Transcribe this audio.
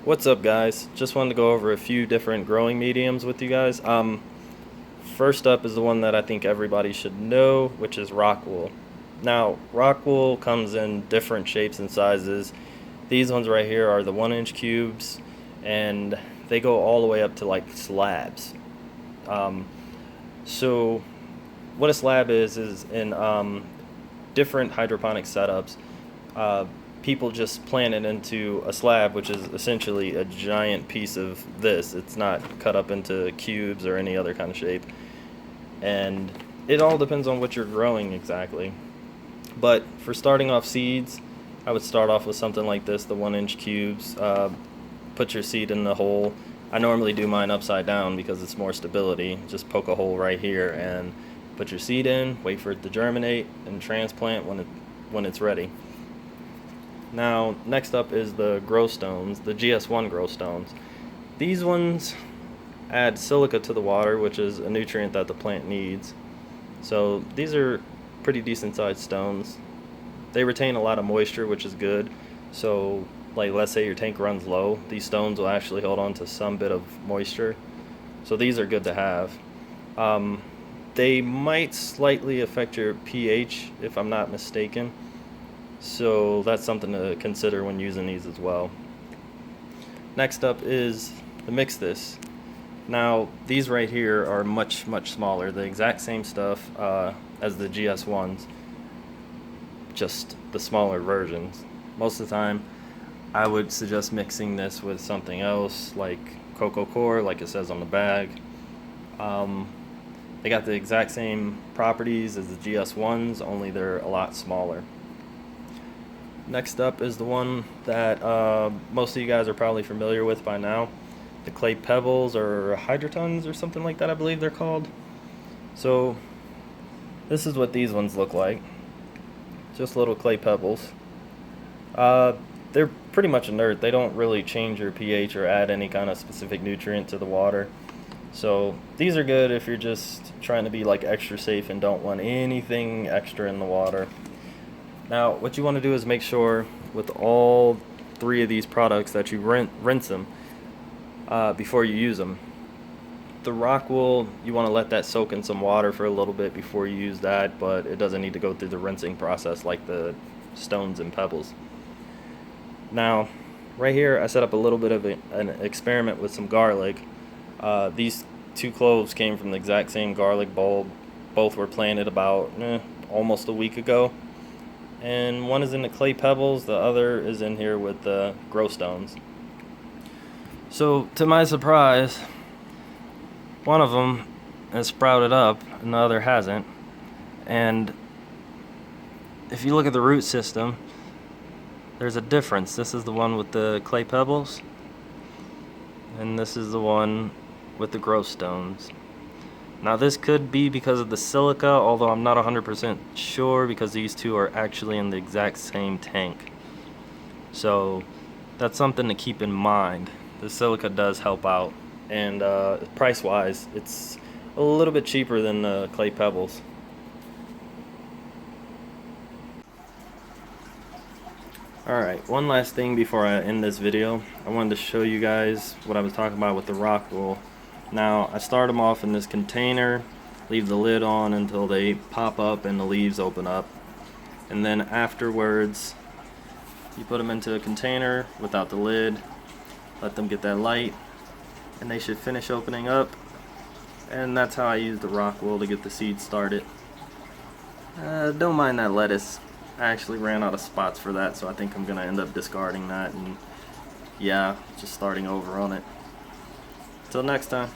What's up, guys? Just wanted to go over a few different growing mediums with you guys. First up is the one that I think everybody should know, which is Rockwool. Now, Rockwool comes in different shapes and sizes. These ones right here are the 1-inch cubes, and they go all the way up to like slabs. So what a slab is in different hydroponic setups, people just plant it into a slab, which is essentially a giant piece of this. It's not cut up into cubes or any other kind of shape. And it all depends on what you're growing exactly. But for starting off seeds, I would start off with something like this, the 1-inch cubes. Put your seed in the hole. I normally do mine upside down because it's more stability. Just poke a hole right here and put your seed in, wait for it to germinate, and transplant when it's ready. Now, next up is the grow stones, the GS1 grow stones. These ones add silica to the water, which is a nutrient that the plant needs. So these are pretty decent sized stones. They retain a lot of moisture, which is good. So like, let's say your tank runs low, these stones will actually hold on to some bit of moisture. So these are good to have. They might slightly affect your pH if I'm not mistaken. So that's something to consider when using these as well. Next up is the mix this. Now these right here are much smaller, the exact same stuff as the GS1s, just the smaller versions. Most of the time I would suggest mixing this with something else like Coco Core, like it says on the bag. They got the exact same properties as the GS1s, only they're a lot smaller. Next up is the one that most of you guys are probably familiar with by now, the clay pebbles or hydrotons or something like that, I believe they're called. So this is what these ones look like, just little clay pebbles. They're pretty much inert. They don't really change your pH or add any kind of specific nutrient to the water. So these are good if you're just trying to be like extra safe and don't want anything extra in the water. Now, what you want to do is make sure with all three of these products that you rinse them before you use them. The Rockwool, you want to let that soak in some water for a little bit before you use that, but it doesn't need to go through the rinsing process like the stones and pebbles. Now, right here, I set up a little bit of an experiment with some garlic. These two cloves came from the exact same garlic bulb. Both were planted about almost a week ago. And one is in the clay pebbles, the other is in here with the grow stones. So to my surprise, one of them has sprouted up and the other hasn't. And if you look at the root system, there's a difference. This is the one with the clay pebbles, and this is the one with the grow stones. Now this could be because of the silica, although I'm not 100% sure because these two are actually in the exact same tank. So that's something to keep in mind. The silica does help out, and price-wise, it's a little bit cheaper than the clay pebbles. Alright, one last thing before I end this video. I wanted to show you guys what I was talking about with the Rockwool. Now, I start them off in this container, leave the lid on until they pop up and the leaves open up. And then afterwards, you put them into a container without the lid, let them get that light, and they should finish opening up. And that's how I use the Rockwool to get the seeds started. Don't mind that lettuce. I actually ran out of spots for that, so I think I'm going to end up discarding that and, yeah, just starting over on it. Till next time.